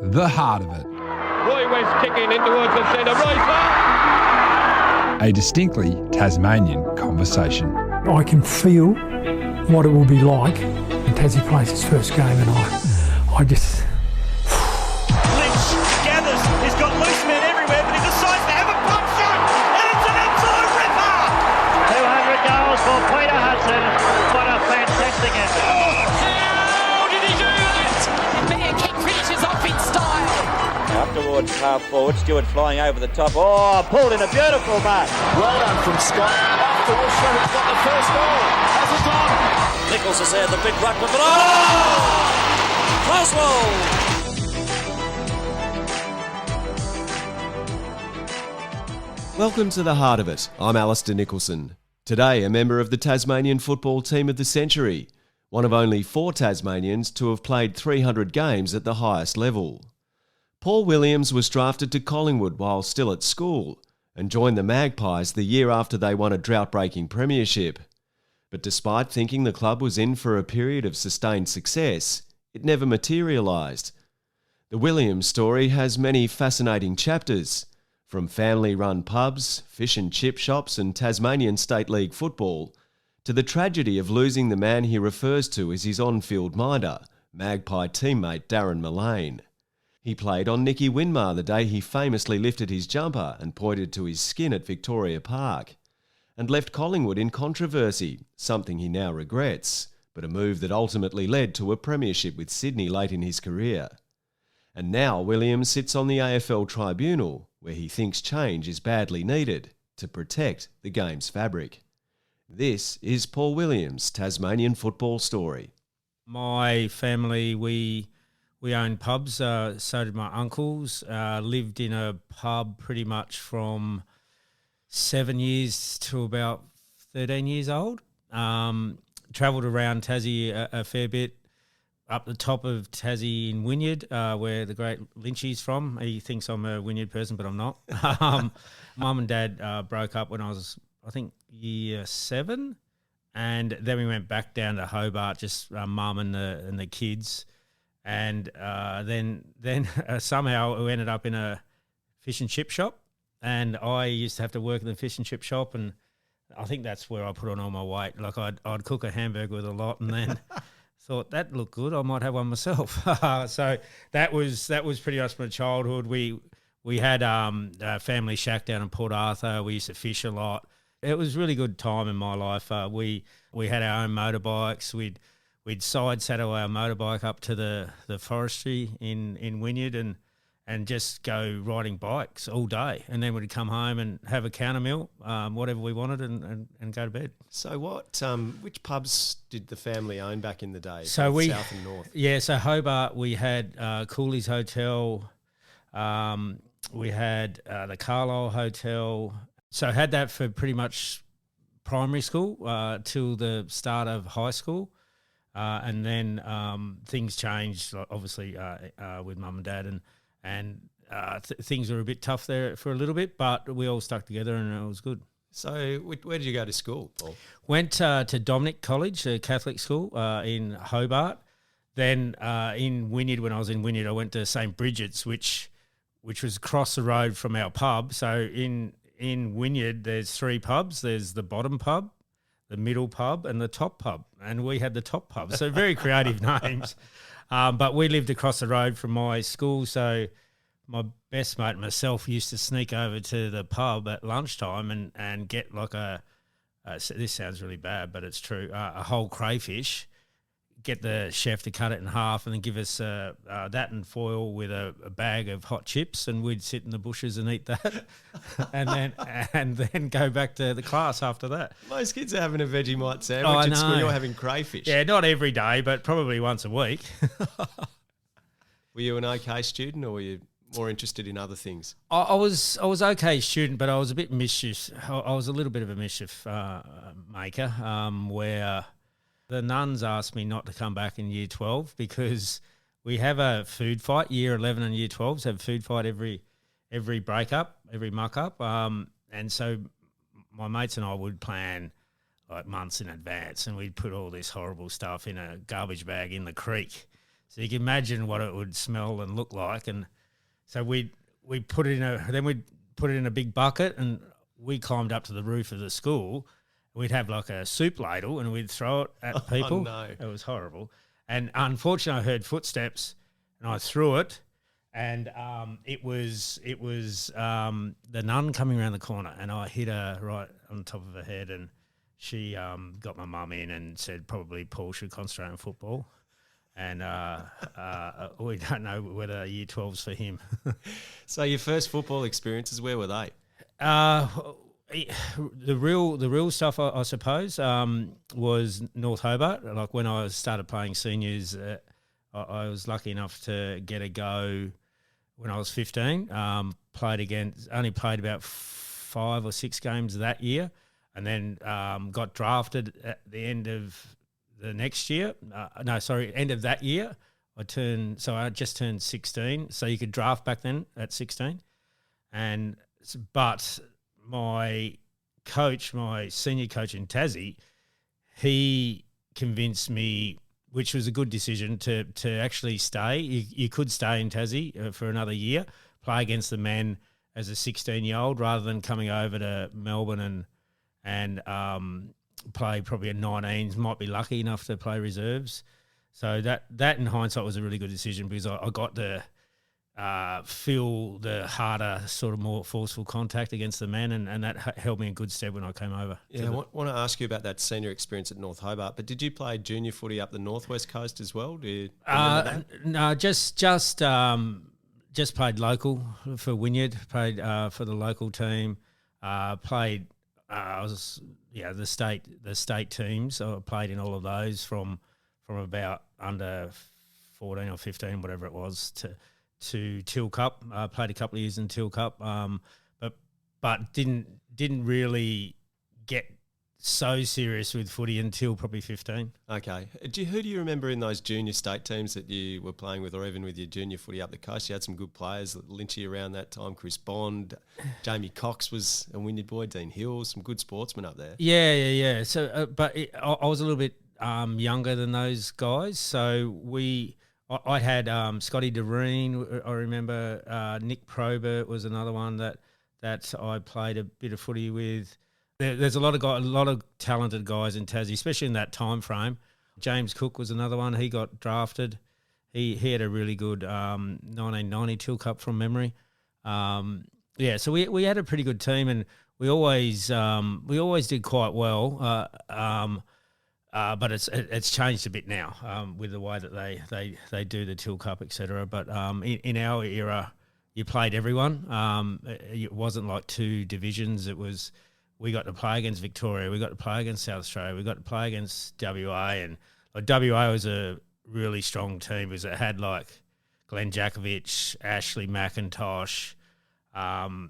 The Heart of It. Roy West kicking in towards the centre. A distinctly Tasmanian conversation. I can feel what it will be like when Tassie plays his first game, and I just... Lynch gathers, he's got loose men everywhere, but he decides to have a pump shot, and it's an absolute ripper! 200 goals for Peter Hudson. What a fantastic effort. How did he do that? Bear kick finishes off in style. Up towards half forward, Stewart flying over the top. Oh, pulled in a beautiful mark. Well done from Scott. After all, Shredder's got the first goal. Has it done? Nichols has had the big ruck with it. Oh! Croswell! Welcome to The Heart of It. I'm Alistair Nicholson. Today, a member of the Tasmanian football team of the century. One of only 4 Tasmanians to have played 300 games at the highest level. Paul Williams was drafted to Collingwood while still at school and joined the Magpies the year after they won a drought-breaking premiership. But despite thinking the club was in for a period of sustained success, it never materialised. The Williams story has many fascinating chapters, from family-run pubs, fish and chip shops and Tasmanian State League football, to the tragedy of losing the man he refers to as his on-field minder, Magpie teammate Darren Millane. He played on Nicky Winmar the day he famously lifted his jumper and pointed to his skin at Victoria Park, and left Collingwood in controversy, something he now regrets, but a move that ultimately led to a premiership with Sydney late in his career. And now Williams sits on the AFL tribunal, where he thinks change is badly needed to protect the game's fabric. This is Paul Williams' Tasmanian football story. My family, we owned pubs, so did my uncles. Lived in a pub pretty much from 7 years to about 13 years old. Travelled around Tassie a fair bit, up the top of Tassie in Wynyard, where the great Lynchy's from. He thinks I'm a Wynyard person, but I'm not. Mum and Dad broke up when I was, I think, year 7. And then we went back down to Hobart, just mum and the kids. And then somehow we ended up in a fish and chip shop, and I used to have to work in the fish and chip shop, and I think that's where I put on all my weight. Like I'd cook a hamburger with a lot, and then thought that looked good, I might have one myself. So that was pretty much my childhood. We had a family shack down in Port Arthur. We used to fish a lot. It was a really good time in my life. We had our own motorbikes. We'd side saddle our motorbike up to the forestry in Wynyard and just go riding bikes all day. And then we'd come home and have a counter meal, whatever we wanted, and go to bed. So which pubs did the family own back in the day, so south and north? Yeah, so Hobart, we had Cooley's Hotel, we had the Carlisle Hotel. So had that for pretty much primary school till the start of high school. And then things changed, obviously, with mum and dad, and things were a bit tough there for a little bit, but we all stuck together and it was good. So where did you go to school, Paul? Went to Dominic College, a Catholic school in Hobart. Then in Wynyard, when I was in Wynyard, I went to St Bridget's, which was across the road from our pub. So in Wynyard, there's 3 pubs. There's the bottom pub, the middle pub, and the top pub. And we had the top pub. So very creative names. But we lived across the road from my school, so my best mate and myself used to sneak over to the pub at lunchtime and get like this sounds really bad, but it's true, a whole crayfish, get the chef to cut it in half and then give us that and foil with a bag of hot chips, and we'd sit in the bushes and eat that and then go back to the class after that. Most kids are having a Vegemite sandwich at school. You're having crayfish. Yeah, not every day, but probably once a week. Were you an okay student, or were you more interested in other things? I was okay student, but I was a bit mischief. I was a little bit of a mischief maker, where the nuns asked me not to come back in year 12 because we have a food fight. Year 11 and year 12s have a food fight every break-up, every muck-up. And so my mates and I would plan like months in advance, and we'd put all this horrible stuff in a garbage bag in the creek So you can imagine what it would smell and look like. And so we put it we'd put it in a big bucket, and we climbed up to the roof of the school. We'd have like a soup ladle and we'd throw it at people. Oh, no. It was horrible. And unfortunately, I heard footsteps and I threw it, and it was the nun coming around the corner, and I hit her right on top of her head, and she got my mum in and said probably Paul should concentrate on football. And we don't know whether year 12's for him. So your first football experiences, where were they? The real stuff, I suppose, was North Hobart. Like when I started playing seniors, I was lucky enough to get a go when I was 15. Only played about 5 or 6 games that year, and then got drafted at the end of the next year. End of that year. I just turned 16, so you could draft back then at 16, but my senior coach in Tassie, he convinced me, which was a good decision, to actually stay. You could stay in Tassie for another year, play against the men as a 16-year-old rather than coming over to Melbourne and play probably at 19s, might be lucky enough to play reserves. So that in hindsight was a really good decision, because I got to feel the harder, sort of more forceful contact against the men, and that held me in good stead when I came over. Yeah, I want to ask you about that senior experience at North Hobart, but did you play junior footy up the northwest coast as well? Do you remember that? No, just played local for Wynyard, played for the local team, played the state teams. I played in all of those from about under 14 or 15, whatever it was, to Till Cup. Played a couple of years in Till Cup, but didn't really get so serious with footy until probably 15. Okay. Who do you remember in those junior state teams that you were playing with, or even with your junior footy up the coast? You had some good players, Lynchy around that time, Chris Bond, Jamie Cox was a Wynyard boy, Dean Hill, some good sportsmen up there. Yeah. So, I was a little bit younger than those guys. So I had Scotty Doreen. I remember Nick Probert was another one that I played a bit of footy with. There's a lot of talented guys in Tassie, especially in that time frame. James Cook was another one. He got drafted. He had a really good 1990 Till Cup from memory. So we had a pretty good team, and we always did quite well. But it's changed a bit now with the way that they do the Till Cup, etc. But in our era, you played everyone. It wasn't like 2 divisions. It was, we got to play against Victoria, we got to play against South Australia, we got to play against WA, and WA was a really strong team because it had like Glenn Jakovich, Ashley McIntosh, and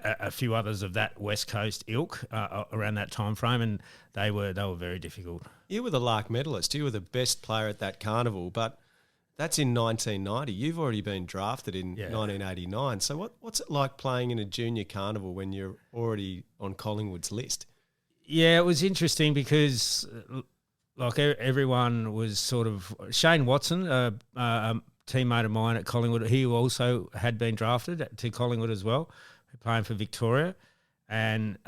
a few others of that West Coast ilk around that time frame, and they were very difficult. You were the Lark medalist. You were the best player at that carnival, but that's in 1990. You've already been drafted in 1989. So what's it like playing in a junior carnival when you're already on Collingwood's list? Yeah, it was interesting because like everyone was sort of – Shane Watson, a teammate of mine at Collingwood, he also had been drafted to Collingwood as well, playing for Victoria. And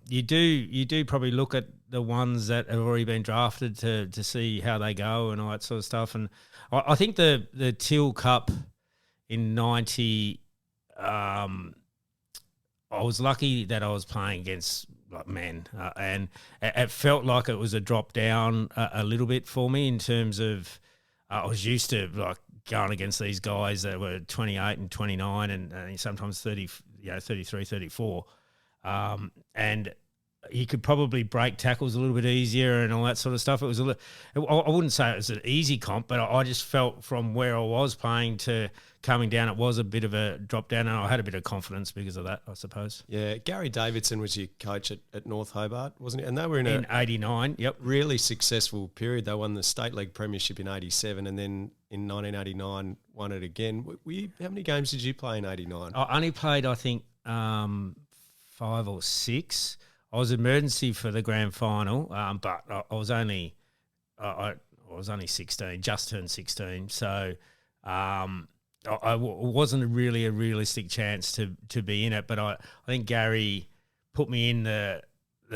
you do probably look at the ones that have already been drafted to see how they go and all that sort of stuff. And I think the Till Cup in 90, I was lucky that I was playing against like men, and it felt like it was a drop down a little bit for me in terms of I was used to like going against these guys that were 28 and 29 and sometimes 30, 33, 34. And you could probably break tackles a little bit easier and all that sort of stuff. It was I wouldn't say it was an easy comp, but I just felt from where I was playing to coming down, it was a bit of a drop down, and I had a bit of confidence because of that, I suppose. Yeah, Gary Davidson was your coach at North Hobart, wasn't he? And they were in 89, yep. Really successful period. They won the State League Premiership in 87, and then in 1989 won it again. How many games did you play in 89? I only played, I think, 5 or 6. I was emergency for the grand final, but I was only, I was only 16, just turned 16. So wasn't really a realistic chance to be in it. But I think Gary put me in the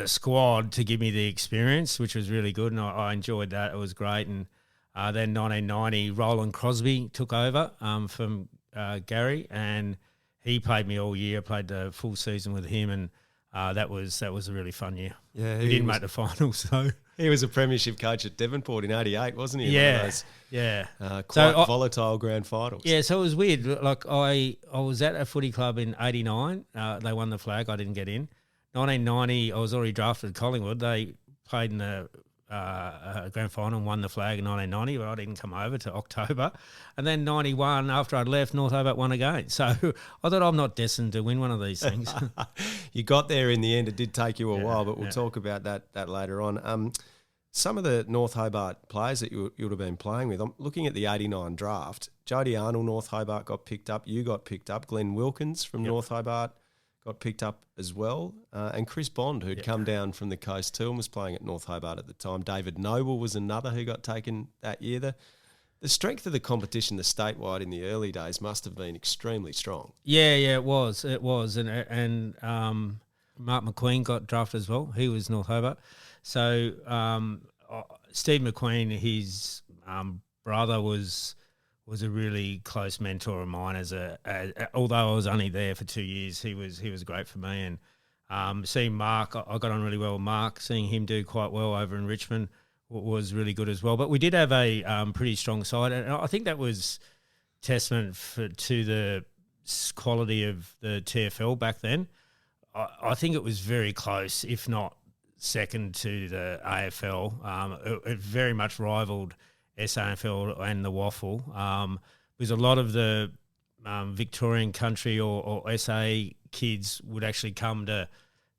squad to give me the experience, which was really good, and I enjoyed that. It was great. And then 1990, Roland Crosby took over from Gary, and he played me all year. I played the full season with him, and that was a really fun year. Yeah, we didn't make the finals, so he was a premiership coach at Devonport in '88, wasn't he? Yeah, one of those, yeah. Quite volatile grand finals. Yeah, so it was weird. Like I was at a footy club in '89. They won the flag. I didn't get in. 1990, I was already drafted at Collingwood. They played in the grand final and won the flag in 1990, but I didn't come over to October. And then 91, after I'd left, North Hobart won again. So I thought I'm not destined to win one of these things. You got there in the end. It did take you a while, but we'll talk about that later on. Some of the North Hobart players that you would have been playing with, I'm looking at the 89 draft. Jody Arnold, North Hobart, got picked up. You got picked up. Glenn Wilkins from North Hobart got picked up as well. And Chris Bond, who'd come down from the coast too and was playing at North Hobart at the time. David Noble was another who got taken that year. The strength of the competition, the statewide in the early days, must have been extremely strong. Yeah, it was. And Mark McQueen got drafted as well. He was North Hobart. So Steve McQueen, his brother was a really close mentor of mine. Although I was only there for 2 years, he was great for me. And seeing Mark, I got on really well with Mark. Seeing him do quite well over in Richmond was really good as well. But we did have a pretty strong side, and I think that was testament to the quality of the TFL back then. I think it was very close, if not second to the AFL. It very much rivaled SANFL and the Waffle. Because a lot of the Victorian country or SA kids would actually come to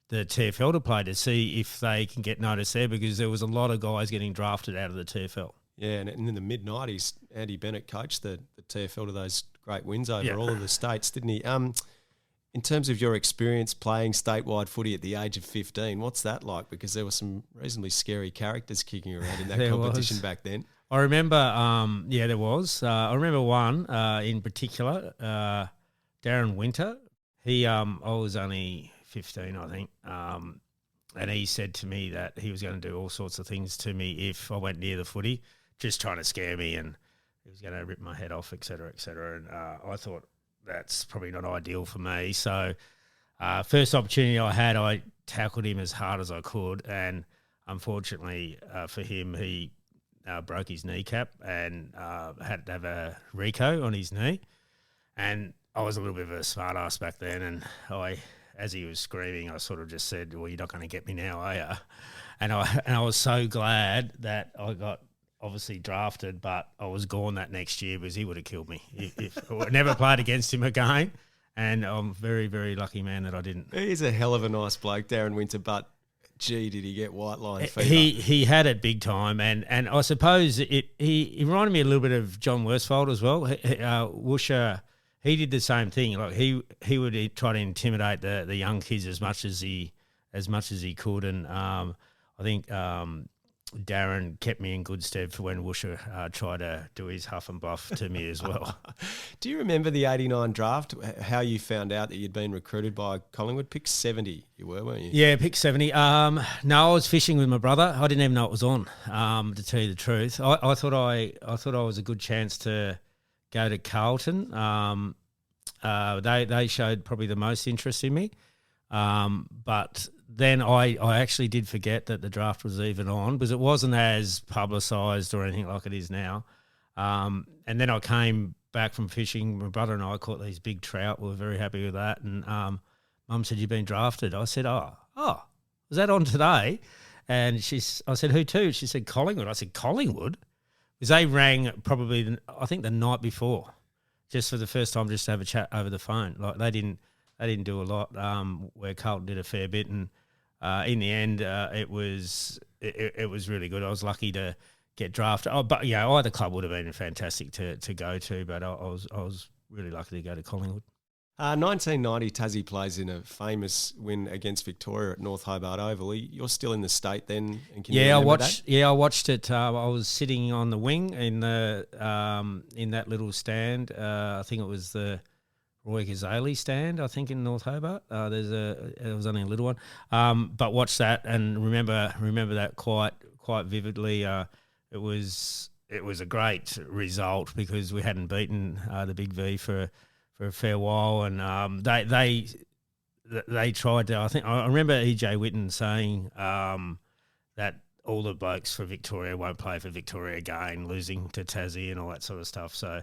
the TFL to play to see if they can get noticed there, because there was a lot of guys getting drafted out of the TFL. Yeah, and in the mid-90s, Andy Bennett coached the TFL to those great wins over all of the states, didn't he? In terms of your experience playing statewide footy at the age of 15, what's that like? Because there were some reasonably scary characters kicking around in that competition back then. I remember, there was. I remember one in particular, Darren Winter. I was only 15, I think, and he said to me that he was going to do all sorts of things to me if I went near the footy, just trying to scare me, and he was going to rip my head off, et cetera, et cetera. And I thought that's probably not ideal for me. So first opportunity I had, I tackled him as hard as I could, and unfortunately for him, he broke his kneecap and had to have a Rico on his knee. And I was a little bit of a smart ass back then, and as he was screaming, I sort of just said, "Well, you're not going to get me now, are you?" And I was so glad that I got obviously drafted, but I was gone that next year because he would have killed me if I never played against him again. And I'm very, very lucky man that I didn't. He's a hell of a nice bloke, Darren Winter, but gee, did he get white line fever? He had it big time, and I suppose he reminded me a little bit of John Worsfold as well. Woosha, he did the same thing. Like he would try to intimidate the young kids as much as he could, and I think Darren kept me in good stead for when Woosha tried to do his huff and buff to me as well. Do you remember the 89 draft, how you found out that you'd been recruited by Collingwood? Pick 70 you were, weren't you? Yeah, pick 70. No, I was fishing with my brother. I didn't even know it was on, to tell you the truth. I thought I was a good chance to go to Carlton. They showed probably the most interest in me. But then I actually did forget that the draft was even on, because it wasn't as publicised or anything like it is now. And then I came back from fishing. My brother and I caught these big trout. We were very happy with that. And Mum said, "You've been drafted." I said, oh, was that on today? And I said, "Who to?" She said, "Collingwood." I said, "Collingwood?" Because they rang probably, I think, the night before, just for the first time, just to have a chat over the phone. Like they didn't do a lot, where Carlton did a fair bit, and in the end, it was really good. I was lucky to get drafted. But yeah, either club would have been fantastic to go to, but I was really lucky to go to Collingwood. 1990, Tassie plays in a famous win against Victoria at North Hobart Oval. You're still in the state then, and can you remember that? I watched it. I was sitting on the wing in that little stand. I think it was the Roy Gazali stand, I think, in North Hobart. It was only a little one. But watched that and remember that quite vividly. It was a great result because we hadn't beaten the Big V for a fair while, and they tried to. I remember EJ Whitten saying that all the blokes for Victoria won't play for Victoria again, losing to Tassie and all that sort of stuff. So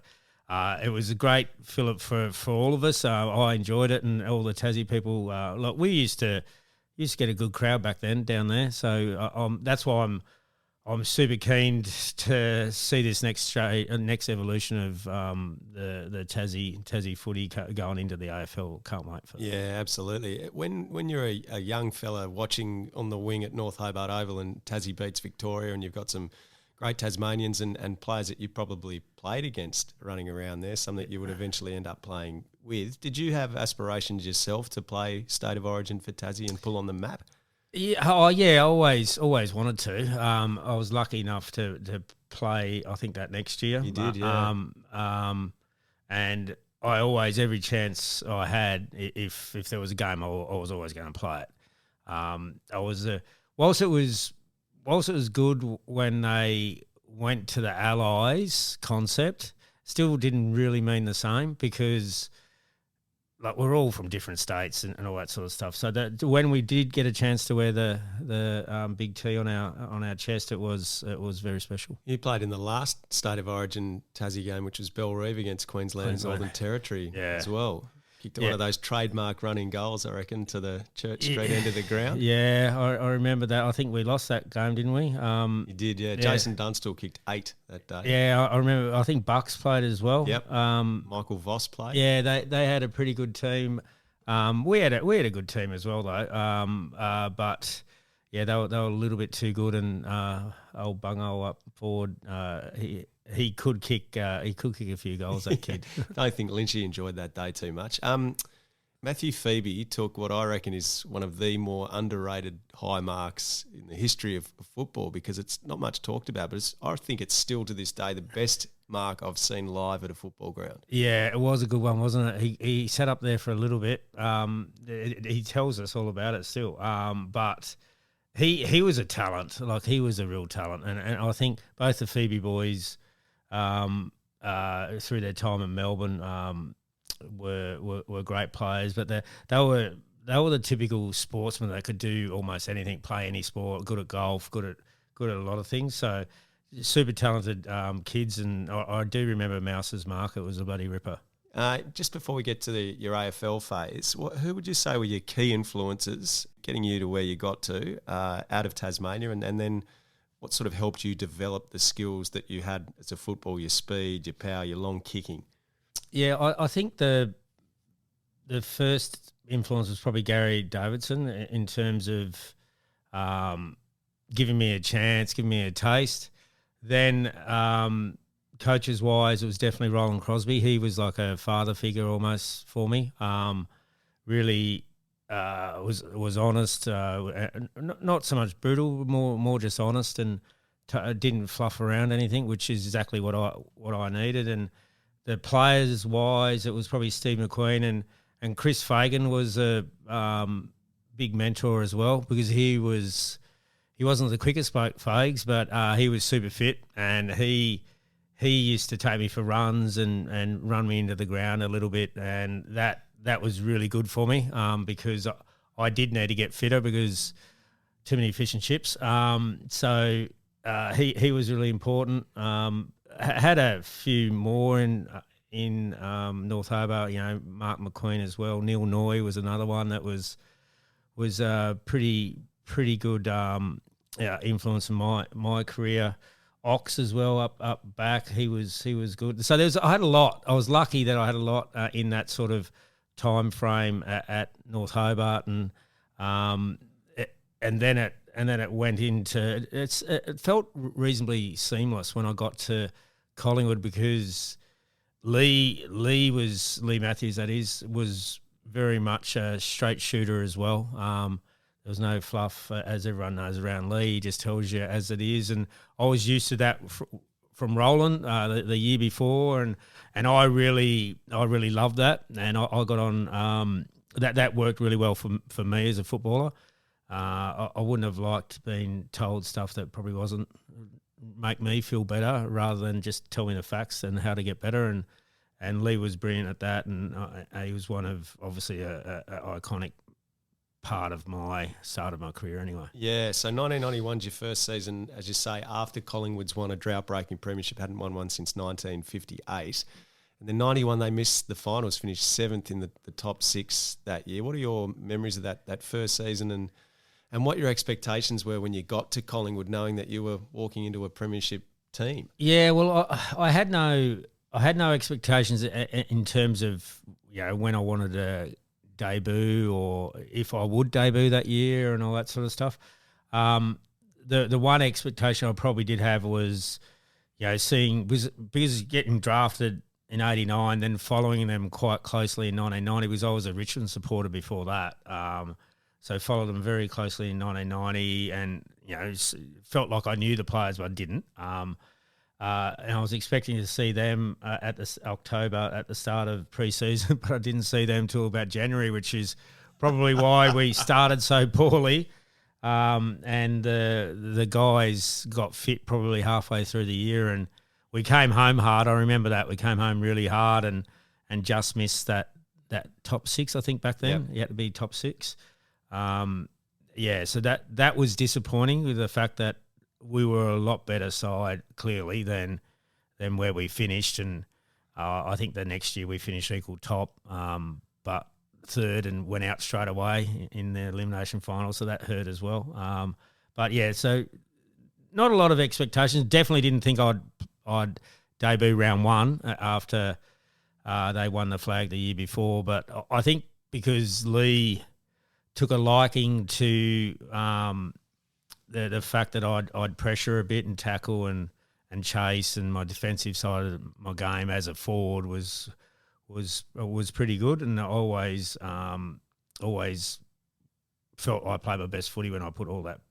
it was a great fillip for all of us. I enjoyed it, and all the Tassie people. Look, we used to get a good crowd back then down there. So that's why I'm super keen to see this next evolution of the Tassie footy going into the AFL. Can't wait for that. Yeah, absolutely. When you're a young fella watching on the wing at North Hobart Oval and Tassie beats Victoria, and you've got some great Tasmanians and players that you probably played against running around there, some that you would eventually end up playing with. Did you have aspirations yourself to play State of Origin for Tassie and pull on the map? Yeah, I always wanted to. I was lucky enough to play, I think, that next year. You did, yeah. And I always, every chance I had, if there was a game, I was always going to play it. Whilst it was good when they went to the Allies concept, still didn't really mean the same because, like, we're all from different states and all that sort of stuff. So that when we did get a chance to wear the big T on our chest, it was very special. You played in the last State of Origin Tassie game, which was Bellerive against Queensland Northern Territory as well. Kicked one of those trademark running goals, I reckon, to the Church Street end of the ground. Yeah, I remember that. I think we lost that game, didn't we? You did, yeah. Jason Dunstall kicked 8 that day. Yeah, I remember. I think Bucks played as well. Yep. Michael Voss played. Yeah, they had a pretty good team. We had a good team as well, though. But yeah, they were a little bit too good, and old Bungo up forward, he could kick a few goals, that kid. I don't think Lynchy enjoyed that day too much. Matthew Phoebe took what I reckon is one of the more underrated high marks in the history of football because it's not much talked about, but I think it's still to this day the best mark I've seen live at a football ground. Yeah, it was a good one, wasn't it? He sat up there for a little bit. He tells us all about it still. But he was a talent. Like, he was a real talent. And I think both the Phoebe boys through their time in Melbourne were great players, but they were the typical sportsmen that could do almost anything, play any sport, good at golf, good at a lot of things. So super talented kids, and I do remember Mouse's mark. It was a bloody ripper. Just before we get to your AFL phase, who would you say were your key influences getting you to where you got to out of Tasmania, and then what sort of helped you develop the skills that you had as a football, your speed, your power, your long kicking? Yeah, I think the first influence was probably Gary Davidson in terms of giving me a chance, giving me a taste. Then coaches-wise, it was definitely Roland Crosby. He was like a father figure almost for me. Really was honest, not so much brutal, more just honest, and didn't fluff around anything, which is exactly what I needed. And the players-wise, it was probably Steve McQueen and Chris Fagan was a big mentor as well, because he wasn't the quickest Fags, but he was super fit, and he used to take me for runs and run me into the ground a little bit, and that was really good for me because I did need to get fitter because too many fish and chips. So he was really important. Had a few more in North Hobart, Mark McQueen as well. Neil Noy was another one that was pretty good influence in my career. Ox as well up back. He was good. So I had a lot. I was lucky that I had a lot in that sort of time frame at North Hobart, and then it went into it felt reasonably seamless when I got to Collingwood, because Lee Matthews, that is, was very much a straight shooter as well. There was no fluff, as everyone knows around Lee. He just tells you as it is, and I was used to that from Roland the year before, and I really loved that, and I got on. That worked really well for me as a footballer. I wouldn't have liked being told stuff that probably wasn't make me feel better, rather than just tell me the facts and how to get better. And Lee was brilliant at that, and he was one of obviously a iconic part of my start of my career anyway. Yeah, so 1991's your first season, as you say, after Collingwood's won a drought-breaking premiership, hadn't won one since 1958. And then 91, they missed the finals, finished 7th in the top 6 that year. What are your memories of that first season, and what your expectations were when you got to Collingwood, knowing that you were walking into a premiership team? Yeah, well, I had no expectations in terms of when I wanted to debut or if I would debut that year and all that sort of stuff. The one expectation I probably did have was, because getting drafted in 89, then following them quite closely in 1990, because I was a Richmond supporter before that. So followed them very closely in 1990, and felt like I knew the players, but I didn't. And I was expecting to see them at the October at the start of pre-season, but I didn't see them till about January, which is probably why we started so poorly. And the guys got fit probably halfway through the year, and we came home hard. I remember that. We came home really hard and just missed that top 6, I think, back then. Yep. You had to be top 6. So that was disappointing, with the fact that we were a lot better side, clearly, than where we finished. And I think the next year we finished equal top, but third, and went out straight away in the elimination final, so that hurt as well. So not a lot of expectations. Definitely didn't think I'd debut round 1 after they won the flag the year before. But I think because Lee took a liking to the fact that I'd pressure a bit and tackle and chase, and my defensive side of my game as a forward was pretty good, and I always felt I played my best footy when I put all that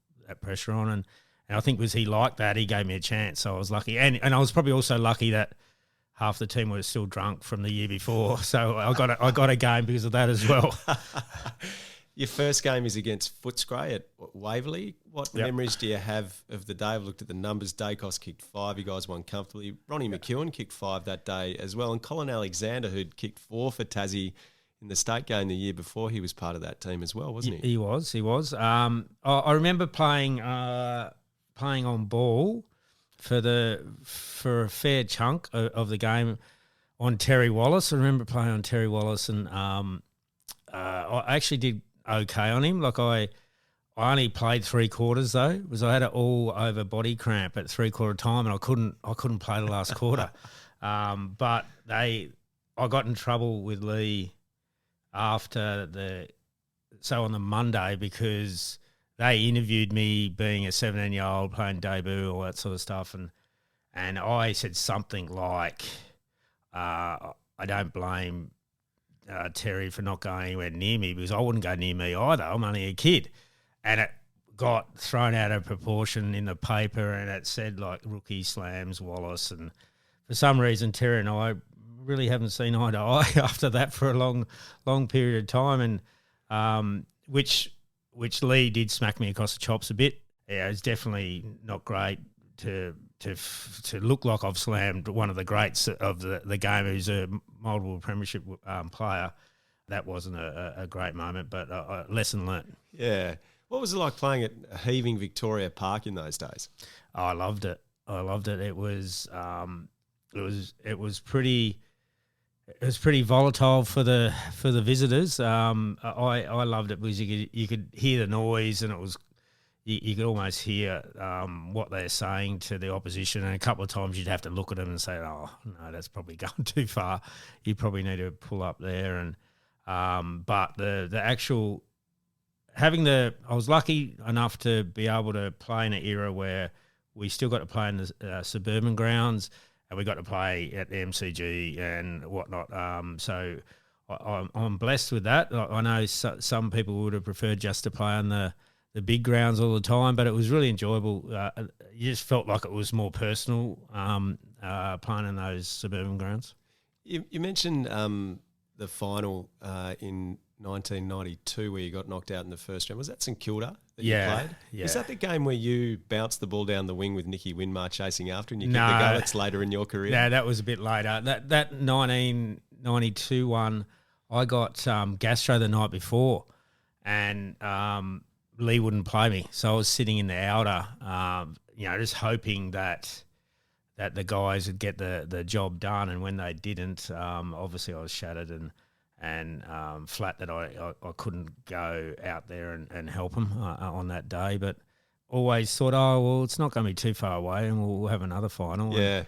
pressure on, and I think he liked that. He gave me a chance, so I was lucky, and I was probably also lucky that half the team was still drunk from the year before, so I got a game because of that as well. Your first game is against Footscray at Waverley. What memories do you have of the day? I've looked at the numbers. Dacos kicked 5. You guys won comfortably. Ronnie McEwen kicked 5 that day as well. And Colin Alexander, who'd kicked 4 for Tassie in the state game the year before, he was part of that team as well, wasn't he? He was. I remember playing on ball for a fair chunk of the game on Terry Wallace. I remember playing on Terry Wallace, and I actually did okay on him. Like I only played 3 quarters though, because I had an all over body cramp at 3/4 time, and I couldn't play the last quarter. But I got in trouble with Lee on the Monday, because they interviewed me being a 17-year-old playing debut, all that sort of stuff, and I said something like, I don't blame Terry for not going anywhere near me, because I wouldn't go near me either. I'm only a kid. And it got thrown out of proportion in the paper, and it said like rookie slams Wallace. And for some reason, Terry and I really haven't seen eye to eye after that for a long period of time. And which Lee did smack me across the chops a bit. Yeah, it's definitely not great to look like I've slammed one of the greats of the game, who's a multiple premiership player. That wasn't a great moment, but a lesson learnt. Yeah. What was it like playing at heaving Victoria Park in those days? Oh, I loved it. It was pretty volatile for the visitors. I loved it because you could hear the noise, and it was you could almost hear what they're saying to the opposition, and a couple of times you'd have to look at them and say, "Oh no, that's probably going too far. You probably need to pull up there." And but the actual I was lucky enough to be able to play in an era where we still got to play in the suburban grounds, and we got to play at the MCG and whatnot. So I'm blessed with that. I know some people would have preferred just to play on the big grounds all the time, but it was really enjoyable. You just felt like it was more personal playing in those suburban grounds. You mentioned the final in 1992 where you got knocked out in the first round. Was that St Kilda that you played? Yeah. Is that the game where you bounced the ball down the wing with Nicky Winmar chasing after and you kicked the goal? That's later in your career? No, that was a bit later. That 1992 one, I got gastro the night before and Lee wouldn't play me. So I was sitting in the outer, just hoping that the guys would get the job done. And when they didn't, obviously I was shattered and flat that I couldn't go out there and help them on that day. But always thought, it's not going to be too far away and we'll have another final. Yeah. And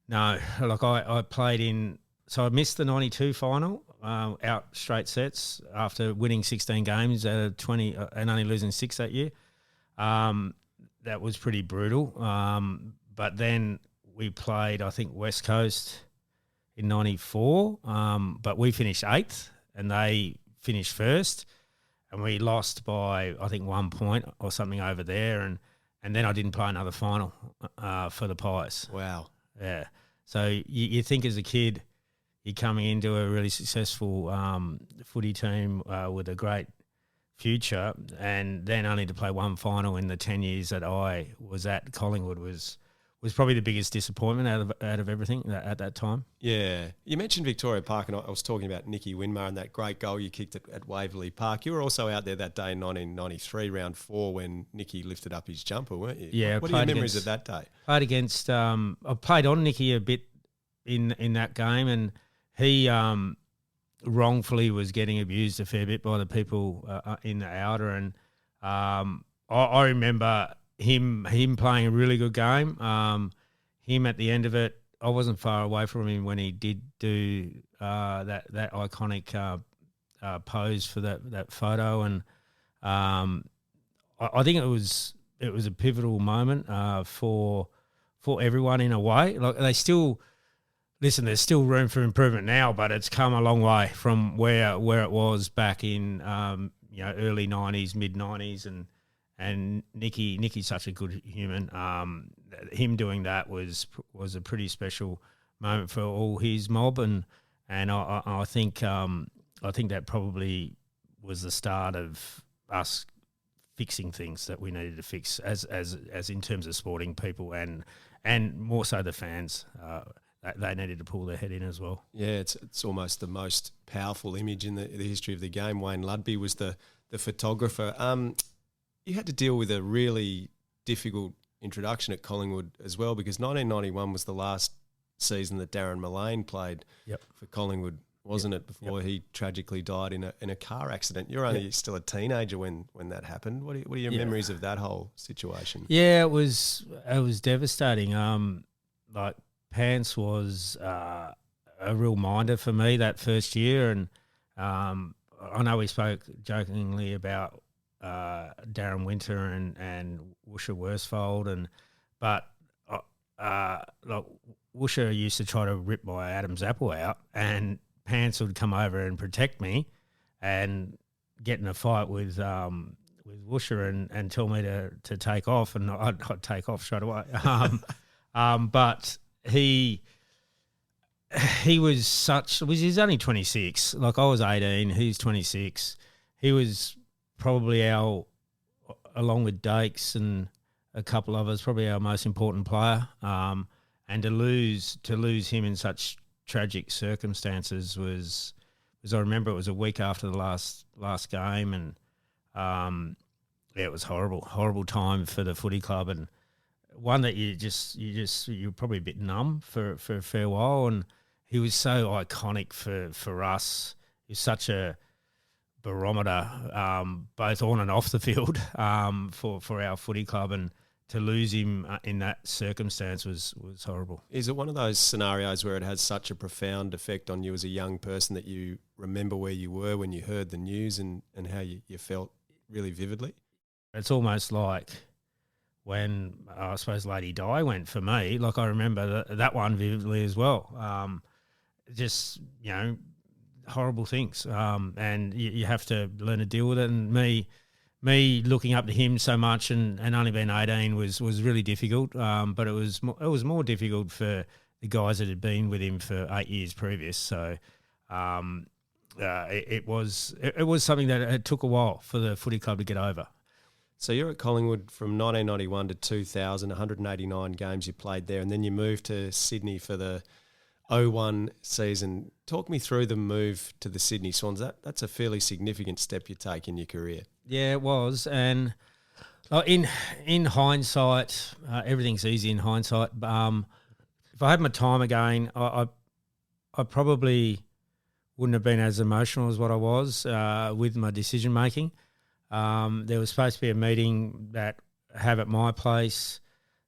no, like I played in – so I missed the 92 final out straight sets after winning 16 games out of 20 and only losing 6 that year. That was pretty brutal. But then we played, I think, West Coast – in 94, but we finished 8th and they finished 1st and we lost by, I think, 1 point or something over there and then I didn't play another final for the Pies. Wow. Yeah. So you think as a kid, you're coming into a really successful footy team with a great future and then only to play one final in the 10 years that I was at Collingwood was probably the biggest disappointment out of everything at that time. Yeah. You mentioned Victoria Park, and I was talking about Nicky Winmar and that great goal you kicked at Waverley Park. You were also out there that day in 1993, round 4, when Nicky lifted up his jumper, weren't you? Yeah. What are your memories of that day? Played against I played on Nicky a bit in that game, and he wrongfully was getting abused a fair bit by the people in the outer, and I remember him playing a really good game. Him at the end of it, I wasn't far away from him when he did do that iconic pose for that photo, and I think it was a pivotal moment for everyone in a way. Like they still listen. There's still room for improvement now, but it's come a long way from where it was back in early 90s, mid 90s, and Nicky's such a good human. Him doing that was a pretty special moment for all his mob, and I think that probably was the start of us fixing things that we needed to fix as in terms of sporting people and more so the fans. They needed to pull their head in as well. Yeah, it's almost the most powerful image in the history of the game. Wayne Ludby was the photographer. You had to deal with a really difficult introduction at Collingwood as well, because 1991 was the last season that Darren Millane played for Collingwood, wasn't it? Before he tragically died in a car accident. You're only still a teenager when that happened. What are your memories of that whole situation? Yeah, it was devastating. Like Pants was a real minder for me that first year, and I know we spoke jokingly about Darren Winter and Woosha Worsfold, but Woosha used to try to rip my Adam's apple out, and Pants would come over and protect me and get in a fight with Woosha and tell me to take off, and I'd take off straight away. But he he's only 26. Like I was 18, he's 26. He was probably along with Dakes and a couple of us, probably our most important player. And to lose him in such tragic circumstances was I remember it was a week after the last game, and it was horrible time for the footy club, and one that you're probably a bit numb for a fair while. And he was so iconic for us. He's such a barometer, both on and off the field, for our footy club, and to lose him in that circumstance was horrible. Is it one of those scenarios where it has such a profound effect on you as a young person that you remember where you were when you heard the news and how you felt really vividly? It's almost like when I suppose Lady Di went for me. Like, I remember that one vividly as well. Just, horrible things. And you have to learn to deal with it. And me looking up to him so much and only being 18 was really difficult. But it was more difficult for the guys that had been with him for 8 years previous. So it was something that it took a while for the footy club to get over. So you're at Collingwood from 1991 to 2000, 189 games you played there, and then you moved to Sydney for the 01 season. Talk me through the move to the Sydney Swans. That's a fairly significant step you take in your career. Yeah, it was. And in hindsight, everything's easy in hindsight. If I had my time again, I probably wouldn't have been as emotional as what I was with my decision making. There was supposed to be a meeting that I have at my place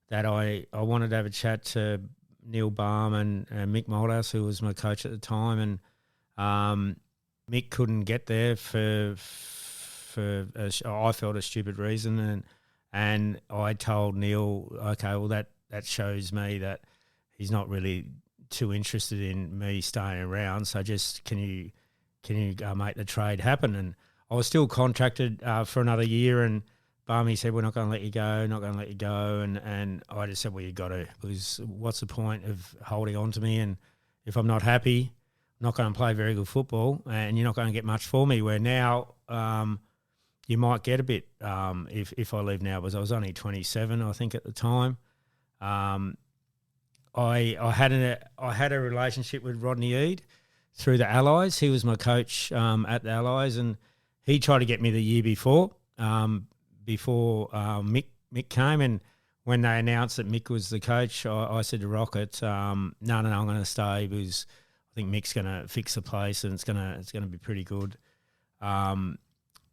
that I wanted to have a chat to Neil Baum and Mick Moldhouse, who was my coach at the time, and Mick couldn't get there for I felt a stupid reason, and I told Neil, okay, well that shows me that he's not really too interested in me staying around. So just can you make the trade happen? And I was still contracted for another year, and Barmy said, we're not going to let you go, and I just said, well, you got to, because what's the point of holding on to me? And if I'm not happy, I'm not going to play very good football, and you're not going to get much for me, where now you might get a bit if I leave now, because I was only 27, I think, at the time. I had a relationship with Rodney Eade through the Allies. He was my coach at the Allies, and he tried to get me the year before Mick came. And when they announced that Mick was the coach, I said to Rocket, no, I'm going to stay, because I think Mick's going to fix the place and it's going to be pretty good.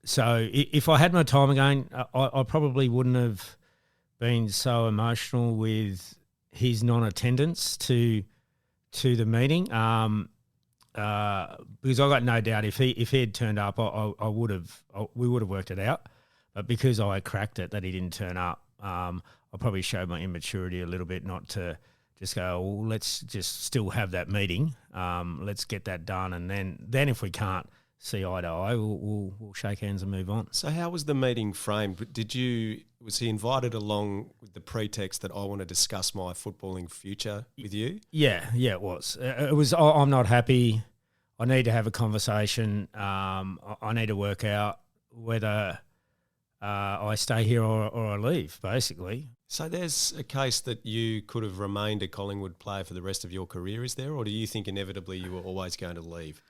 So if I had my time again, I probably wouldn't have been so emotional with his non-attendance to the meeting. Because I got no doubt if he had turned up, we would have worked it out. But because I cracked it that he didn't turn up, I probably showed my immaturity a little bit, not to just go, well, let's just still have that meeting. Let's get that done, and then if we can't see eye to eye, we'll shake hands and move on. So how was the meeting framed? Was he invited along with the pretext that I want to discuss my footballing future with you? Yeah, it was. It was, I'm not happy. I need to have a conversation. I need to work out whether I stay here or I leave, basically. So there's a case that you could have remained a Collingwood player for the rest of your career, is there? Or do you think inevitably you were always going to leave?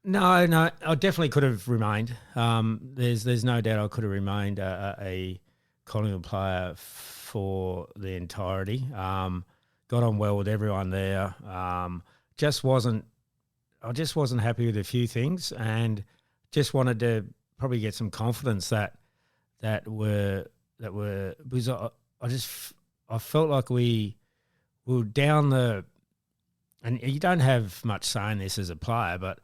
No, I definitely could have remained. There's no doubt I could have remained a Collingwood player for the entirety. Got on well with everyone there. I just wasn't happy with a few things, and just wanted to probably get some confidence that were because I felt like we were down the, and you don't have much say in this as a player, but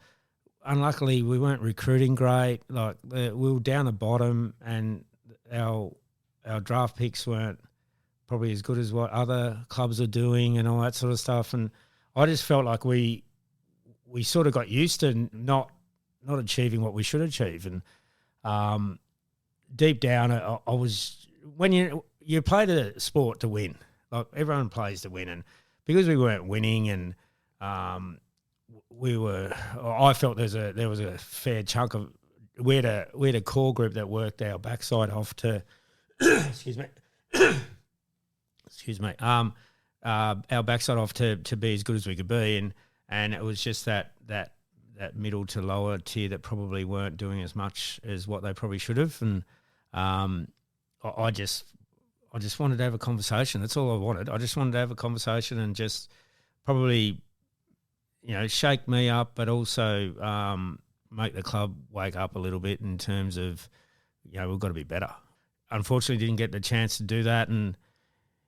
unluckily we weren't recruiting great. Like we were down the bottom, and our draft picks weren't probably as good as what other clubs are doing and all that sort of stuff. And I just felt like we sort of got used to not achieving what we should achieve. And deep down, I was, when you play the sport to win, like everyone plays to win, and because we weren't winning, and I felt there was a fair chunk of, we had a core group that worked our backside off to excuse me our backside off to be as good as we could be, and it was just that middle to lower tier that probably weren't doing as much as what they probably should have. And I just wanted to have a conversation. That's all I wanted. I just wanted to have a conversation and just probably, shake me up, but also make the club wake up a little bit in terms of, we've got to be better. Unfortunately, didn't get the chance to do that. And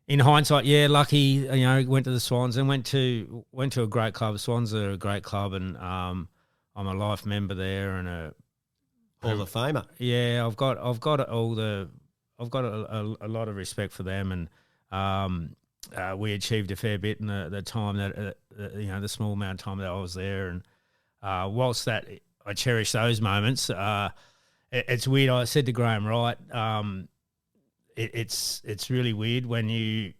in hindsight, lucky, went to the Swans and went to a great club. Swans are a great club, and I'm a life member there and a Hall of Famer. Yeah, I've got all the I've got a lot of respect for them, and we achieved a fair bit in the time that the small amount of time that I was there, and whilst that I cherish those moments. It's weird. I said to Graham Wright, it's really weird when you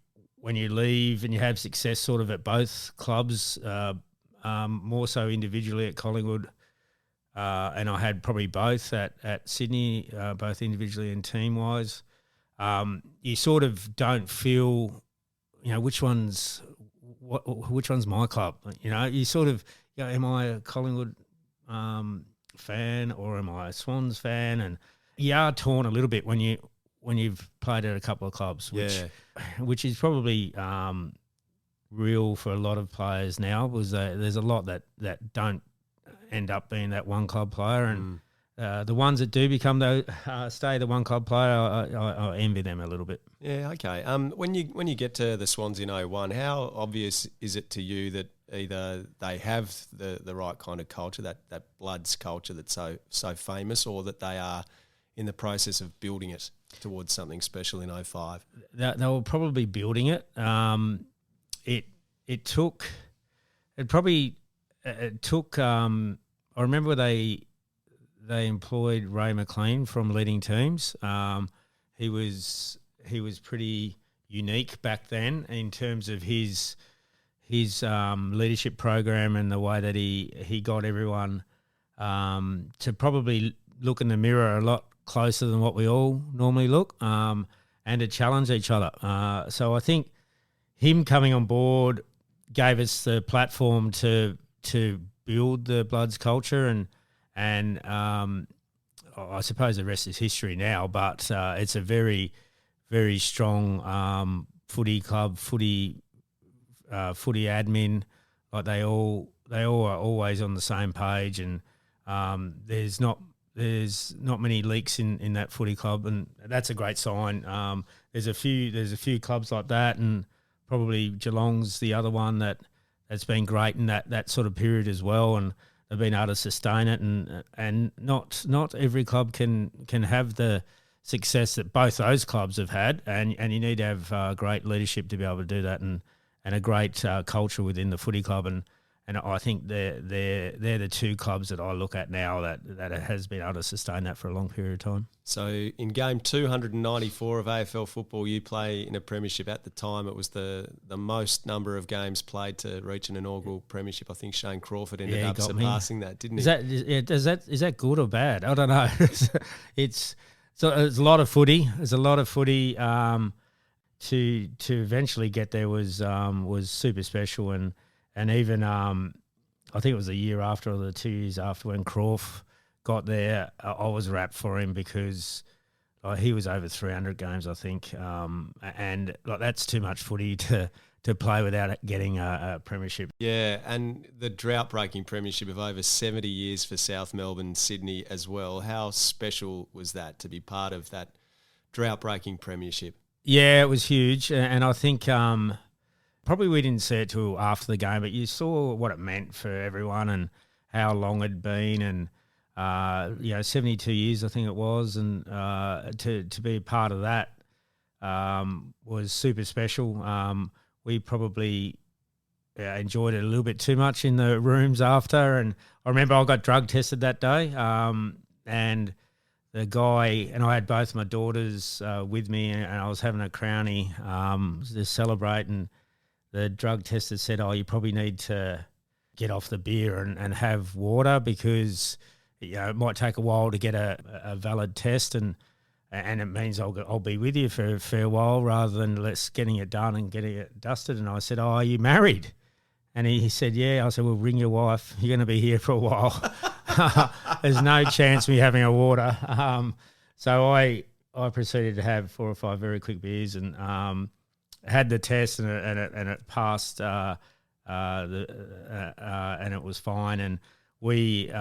leave and you have success sort of at both clubs, more so individually at Collingwood, and I had probably both at Sydney, both individually and team wise. You sort of don't feel, which one's my club. You sort of, am I a Collingwood fan or am I a Swans fan? And you are torn a little bit when you've played at a couple of clubs, which is probably real for a lot of players now. Was there's a lot that don't end up being that one club player, and the ones that do become stay the one club player, I envy them a little bit. Yeah, okay. When you get to the Swans in 01, how obvious is it to you that either they have the right kind of culture, that Bloods culture that's so famous, or that they are in the process of building it towards something special in 05? They were probably building it. It took. I remember they employed Ray McLean from Leading Teams. He was pretty unique back then in terms of his leadership program and the way that he got everyone to probably look in the mirror a lot closer than what we all normally look, and to challenge each other. So I think him coming on board gave us the platform to build the Bloods culture, and I suppose the rest is history now. But it's a very, very strong footy club, footy admin. Like they all are always on the same page, and there's not many leaks in that footy club, and that's a great sign. There's a few clubs like that, and probably Geelong's the other one that's been great in that sort of period as well, and they've been able to sustain it, and not every club can have the success that both those clubs have had, and you need to have great leadership to be able to do that, and a great culture within the footy club, and I think they're the two clubs that I look at now that has been able to sustain that for a long period of time. So in game 294 of AFL football, you play in a premiership. At the time, it was the most number of games played to reach an inaugural premiership. I think Shane Crawford ended up surpassing that, didn't he? Is that good or bad? I don't know. It's a lot of footy. There's a lot of footy. To eventually get there was super special, and even I think it was a year after or the 2 years after when Crawf got there, I was wrapped for him because he was over 300 games, I think, and that's too much footy to play without getting a premiership. Yeah, and the drought-breaking premiership of over 70 years for South Melbourne, Sydney as well. How special was that to be part of that drought-breaking premiership? Yeah, it was huge, and I think probably we didn't see it till after the game, but you saw what it meant for everyone and how long it'd been, and 72 years I think it was, and to be a part of that was super special. We probably enjoyed it a little bit too much in the rooms after, and I remember I got drug tested that day, and the guy, and I had both my daughters with me, and I was having a crownie to celebrate, and the drug tester said, you probably need to get off the beer and have water because it might take a while to get a valid test, and it means I'll be with you for a fair while rather than let's getting it done and getting it dusted. And I said, are you married? And he said, yeah. I said, well, ring your wife. You're going to be here for a while. There's no chance of me having a water. So I proceeded to have 4 or 5 very quick beers and had the test and it passed and it was fine. And we,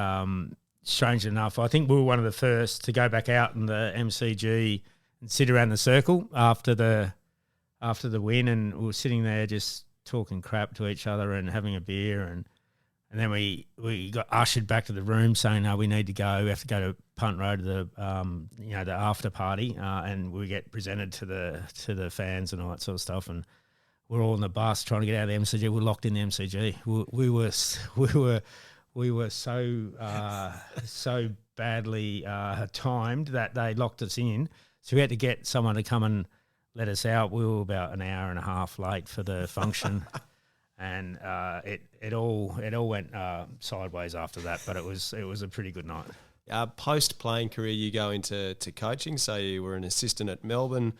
strangely enough, I think we were one of the first to go back out in the MCG and sit around the circle after the win, and we were sitting there just talking crap to each other and having a beer, and then we got ushered back to the room saying, no, we need to go. We have to go to punt row to the the after party, and we get presented to the fans and all that sort of stuff, and we're all in the bus trying to get out of the MCG. We're locked in the MCG. We were so badly timed that they locked us in, so we had to get someone to come and let us out. We were about an hour and a half late for the function. And it all went sideways after that, but it was a pretty good night. Post playing career, you go into coaching. So you were an assistant at Melbourne,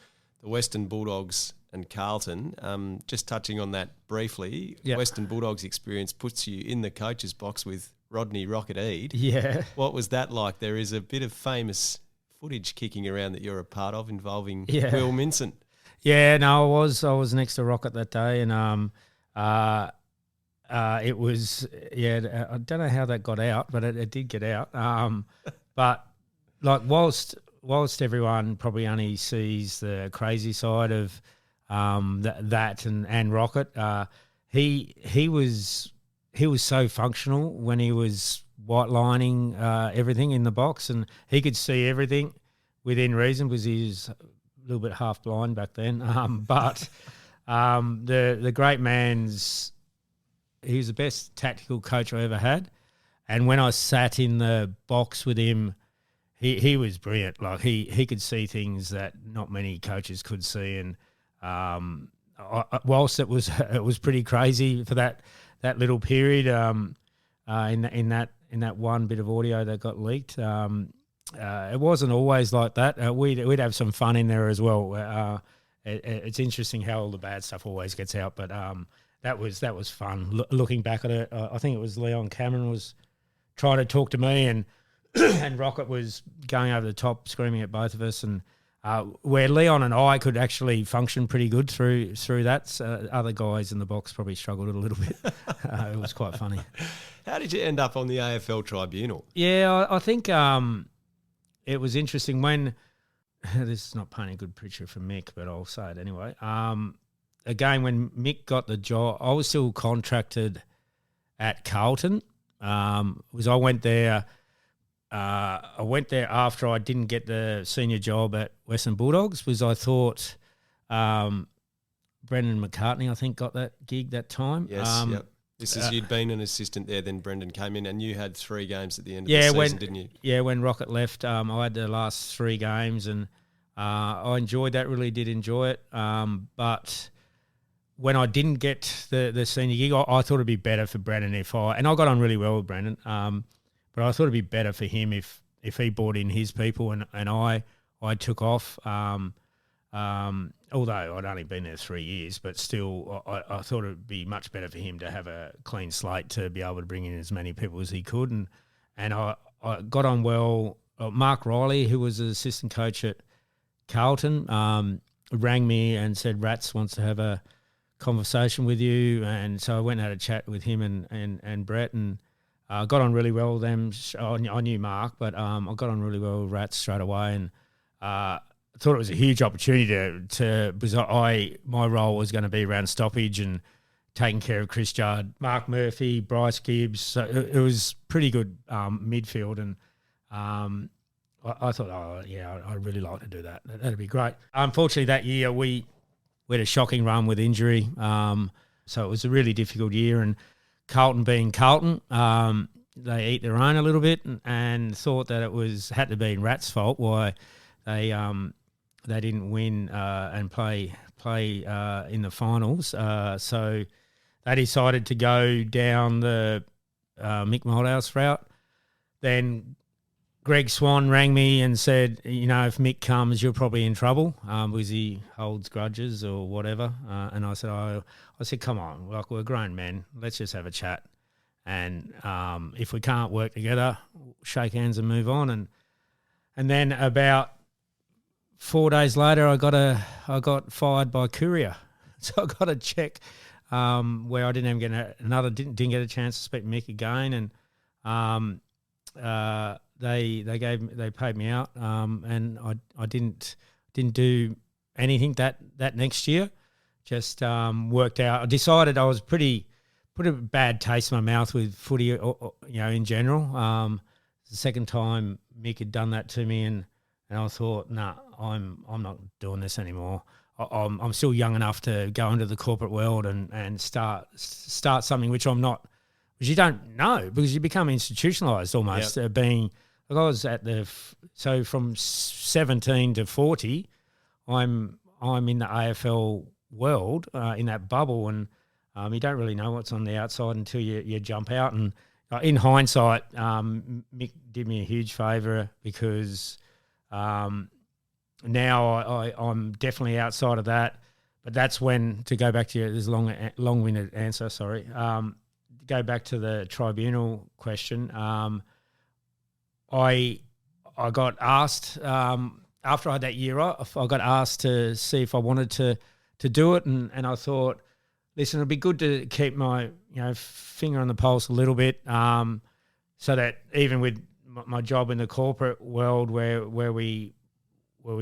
the Western Bulldogs, and Carlton. Just touching on that briefly, Yep. Western Bulldogs experience puts you in the coach's box with Rodney Rocket Eade. Yeah. What was that like? There is a bit of famous footage kicking around that you're a part of involving Yeah. Will Minson. Yeah, no, I was next to Rocket that day, and it was I don't know how that got out, but it did get out. But like whilst everyone probably only sees the crazy side of that and Rocket, he was so functional when he was white lining everything in the box, and he could see everything within reason because he was a little bit half blind back then. But the great man's, he was the best tactical coach I ever had. And when I sat in the box with him, he was brilliant. Like he could see things that not many coaches could see. And whilst it was pretty crazy for that little period, in that one bit of audio that got leaked, it wasn't always like that. We'd have some fun in there as well. It's interesting how all the bad stuff always gets out, but that was fun. Looking back at it, I think it was Leon Cameron was trying to talk to me, and and Rocket was going over the top, screaming at both of us, and where Leon and I could actually function pretty good through that. Other guys in the box probably struggled a little bit. It was quite funny. How did you end up on the AFL tribunal? Yeah, I think it was interesting when this is not painting a good picture for Mick, but I'll say it anyway. Again, when Mick got the job, I was still contracted at Carlton. I went there after I didn't get the senior job at Western Bulldogs, because I thought Brendan McCartney, I think, got that gig that time. Yes, yep. This is you'd been an assistant there, then Brendan came in, and you had 3 games at the end of the season, didn't you? Yeah, when Rocket left, I had the last 3 games, and I enjoyed that, really did enjoy it. But when I didn't get the senior gig, I thought it'd be better for Brendan and I got on really well with Brendan, but I thought it'd be better for him if he brought in his people and I took off. Although I'd only been there 3 years, but still I thought it would be much better for him to have a clean slate to be able to bring in as many people as he could. And I got on well. Mark Riley, who was the assistant coach at Carlton, rang me and said, Rats wants to have a conversation with you. And so I went and had a chat with him and Brett, and got on really well with them. I knew Mark, but I got on really well with Rats straight away, and I thought it was a huge opportunity to because my role was going to be around stoppage and taking care of Chris Judd, Mark Murphy, Bryce Gibbs. So it was pretty good midfield, and I thought, I'd really like to do that. That'd be great. Unfortunately, that year we had a shocking run with injury, so it was a really difficult year. And Carlton being Carlton, they eat their own a little bit and thought that it had to be Rats' fault why they didn't win and play in the finals. So they decided to go down the Mick Moldhouse route. Then Greg Swan rang me and said, if Mick comes, you're probably in trouble because he holds grudges or whatever. And I said, come on, like, we're grown men. Let's just have a chat. And if we can't work together, shake hands and move on. And then about 4 days later, I got fired by Courier. So I got a check where I didn't even get didn't get a chance to speak to Mick again. And they paid me out, and I didn't do anything that next year. Just worked out. I decided I was put a bad taste in my mouth with footy, in general. The second time Mick had done that to me, and I thought, nah, I'm not doing this anymore. I'm still young enough to go into the corporate world and start something which I'm not, which you don't know, because you become institutionalised almost. Being, like I was at so from 17 to 40, I'm in the AFL world, in that bubble, and you don't really know what's on the outside until you jump out. And in hindsight, Mick did me a huge favour, because now I'm definitely outside of that. But that's when, to go back to this long-winded answer, sorry, go back to the tribunal question. I got asked, after I had that year off, I got asked to see if I wanted to do it, and I thought, listen, it'd be good to keep my finger on the pulse a little bit, so that even with my job in the corporate world, where we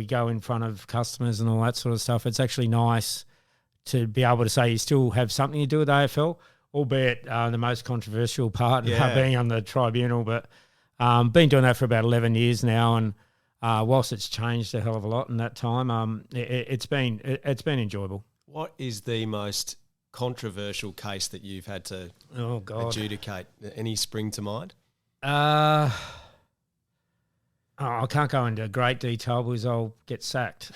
go in front of customers and all that sort of stuff, it's actually nice to be able to say you still have something to do with AFL, albeit the most controversial part being on the tribunal. But been doing that for about 11 years now, and whilst it's changed a hell of a lot in that time, it's been enjoyable. What is the most controversial case that you've had to adjudicate? Any spring to mind? I can't go into great detail because I'll get sacked.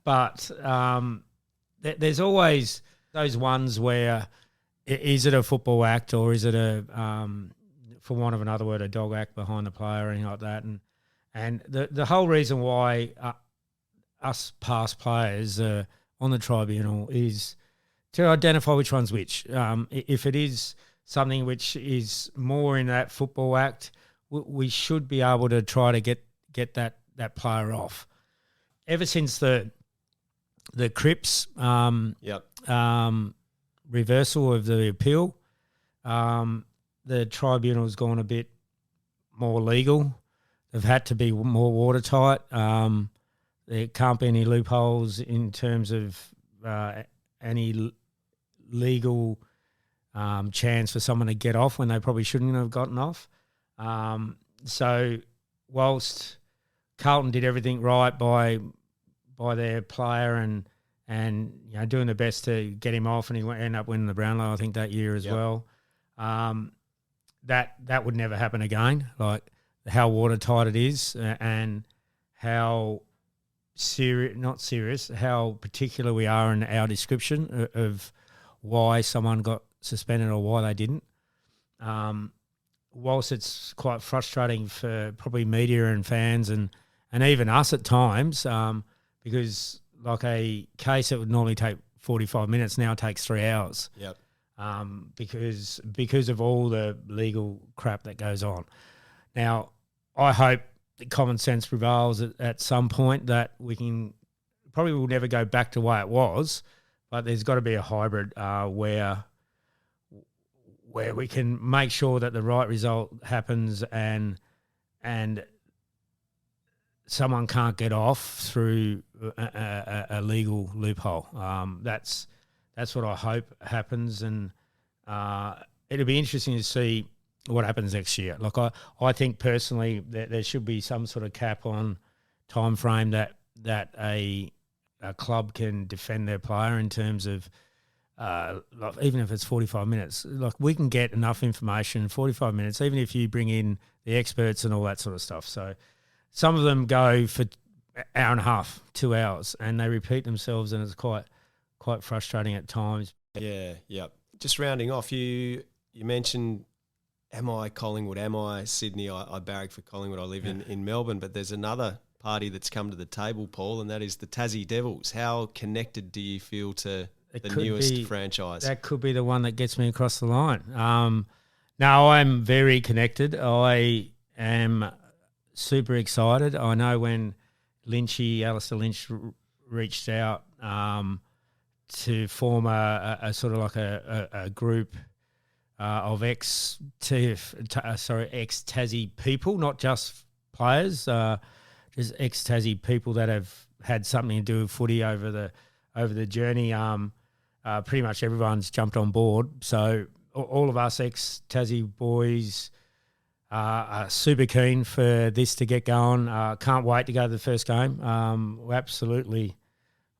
But there's always those ones where, is it a football act, or is it for want of another word, a dog act behind the player or anything like that? And the whole reason why us past players are on the tribunal is to identify which one's which. If it is something which is more in that football act, we should be able to try to get that player off. Ever since the Cripps reversal of the appeal, the tribunal's gone a bit more legal. They've had to be more watertight. There can't be any loopholes in terms of any legal chance for someone to get off when they probably shouldn't have gotten off. So whilst Carlton did everything right by their player and doing the best to get him off, and he ended up winning the Brownlow, I think, that year as well. That would never happen again. Like how watertight it is, and how how particular we are in our description of why someone got suspended or why they didn't. Whilst it's quite frustrating for probably media and fans and even us at times, because like a case that would normally take 45 minutes now takes 3 hours. Yep. Because of all the legal crap that goes on. Now, I hope that common sense prevails at some point, that we can probably will never go back to the way it was, but there's got to be a hybrid where we can make sure that the right result happens and someone can't get off through a legal loophole. That's what I hope happens, and it'll be interesting to see what happens next year. Like I think personally that there should be some sort of cap on time frame that a club can defend their player in terms of like even if it's 45 minutes. Like we can get enough information in 45 minutes, even if you bring in the experts and all that sort of stuff. So some of them go for an hour and a half, 2 hours, and they repeat themselves, and it's quite frustrating at times. Yeah. Just rounding off, you mentioned, am I Collingwood? Am I Sydney? I barrack for Collingwood. I live in Melbourne, but there's another party that's come to the table, Paul, and that is the Tassie Devils. How connected do you feel to the newest franchise? That could be the one that gets me across the line. No, I'm very connected. I am super excited. I know when Alistair Lynch reached out to form a sort of like a group of ex-Tassie people, not just players, just ex-Tassie people that have had something to do with footy over the journey. Pretty much everyone's jumped on board. So all of us ex-Tassie boys super keen for this to get going. Can't wait to go to the first game. Absolutely,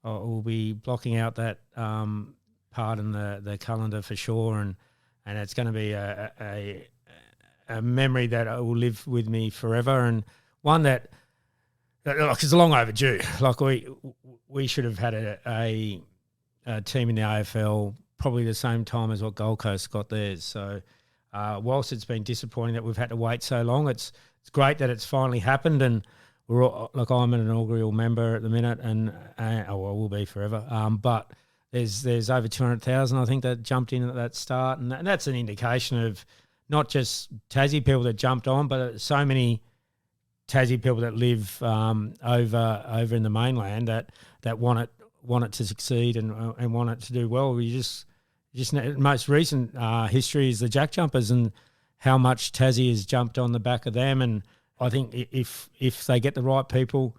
we'll be blocking out that part in the calendar for sure, and it's going to be a memory that will live with me forever, and one that it's long overdue. Like we should have had a team in the AFL probably the same time as what Gold Coast got theirs. So whilst it's been disappointing that we've had to wait so long, it's great that it's finally happened, and we're all, like, I'm an inaugural member at the minute, and will be forever. But there's over 200,000 I think that jumped in at that start, and that's an indication of not just Tassie people that jumped on, but so many Tassie people that live over in the mainland that want it to succeed and want it to do well. We just most recent history is the Jack Jumpers and how much Tassie has jumped on the back of them. And I think if they get the right people,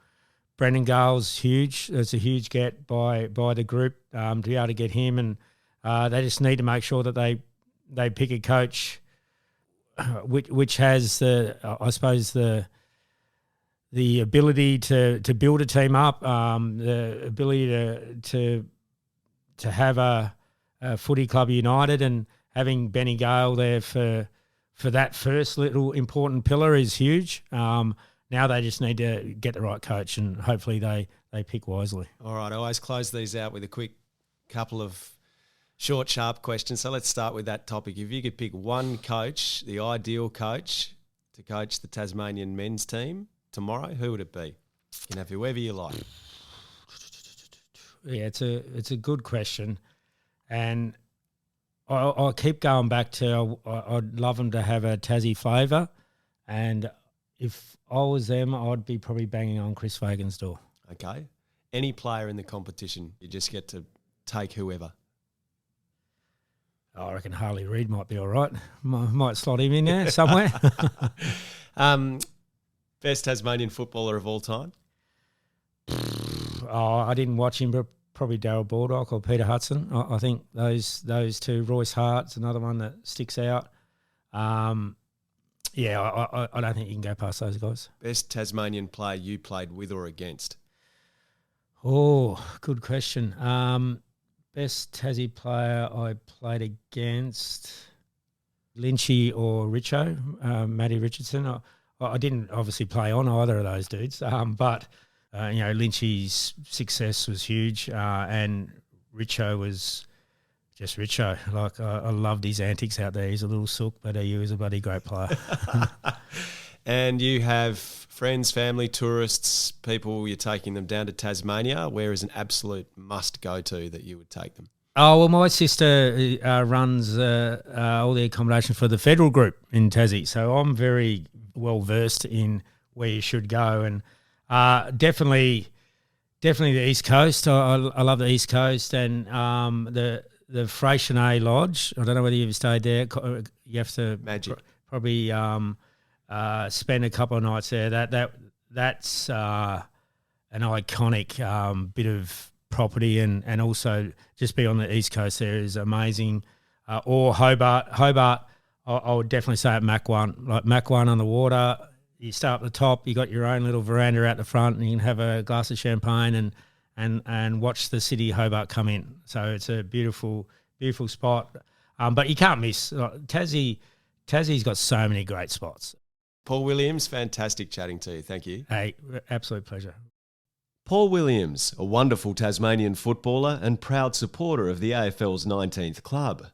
Brendan Gale's huge. It's a huge get by the group to be able to get him, and they just need to make sure that they pick a coach which has the ability to build a team up, the ability to have a footy club united, and having Benny Gale there for that first little important pillar is huge. Now they just need to get the right coach, and hopefully they pick wisely. All right, I always close these out with a quick couple of short, sharp questions. So let's start with that topic. If you could pick one coach, the ideal coach to coach the Tasmanian men's team tomorrow, who would it be? You can have whoever you like. Yeah, it's a good question, and I'll keep going back to I'd love them to have a Tassie flavour, and if I was them, I'd be probably banging on Chris Fagan's door. Okay. Any player in the competition, you just get to take whoever. I reckon Harley Reid might be all right. Might slot him in there somewhere. Best Tasmanian footballer of all time? I didn't watch him, but probably Darryl Baldock or Peter Hudson. I think those two. Royce Hart's another one that sticks out. I don't think you can go past those guys. Best Tasmanian player you played with or against? Oh, good question. Best Tassie player I played against, Lynchy or Richo, Matty Richardson. I didn't obviously play on either of those dudes, but Lynchy's success was huge, and Richo was just Richo. Like I loved his antics out there. He's a little sook, but he was a bloody great player. And you have friends, family, tourists, people, you're taking them down to Tasmania. Where is an absolute must-go-to that you would take them? Oh, well, my sister runs all the accommodation for the federal group in Tassie, so I'm very well-versed in where you should go. And definitely the East Coast. I love the East Coast, and the Freycinet Lodge. I don't know whether you've stayed there. You have to probably spend a couple of nights there. That's an iconic bit of property, and also just be on the East Coast there is amazing. Or Hobart. I would definitely say at Mach 1. Like Mach 1 on the water, you start at the top, you got your own little veranda out the front, and you can have a glass of champagne and watch the city of Hobart come in. So it's a beautiful, beautiful spot. But you can't miss. Tassie's got so many great spots. Paul Williams, fantastic chatting to you. Thank you. Hey, absolute pleasure. Paul Williams, a wonderful Tasmanian footballer and proud supporter of the AFL's 19th club.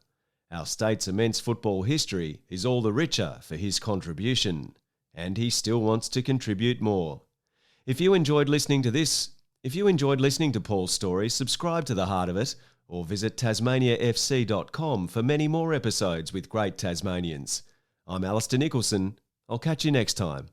Our state's immense football history is all the richer for his contribution, and he still wants to contribute more. If you enjoyed listening to Paul's story, subscribe to The Heart of It or visit tasmaniafc.com for many more episodes with great Tasmanians. I'm Alistair Nicholson. I'll catch you next time.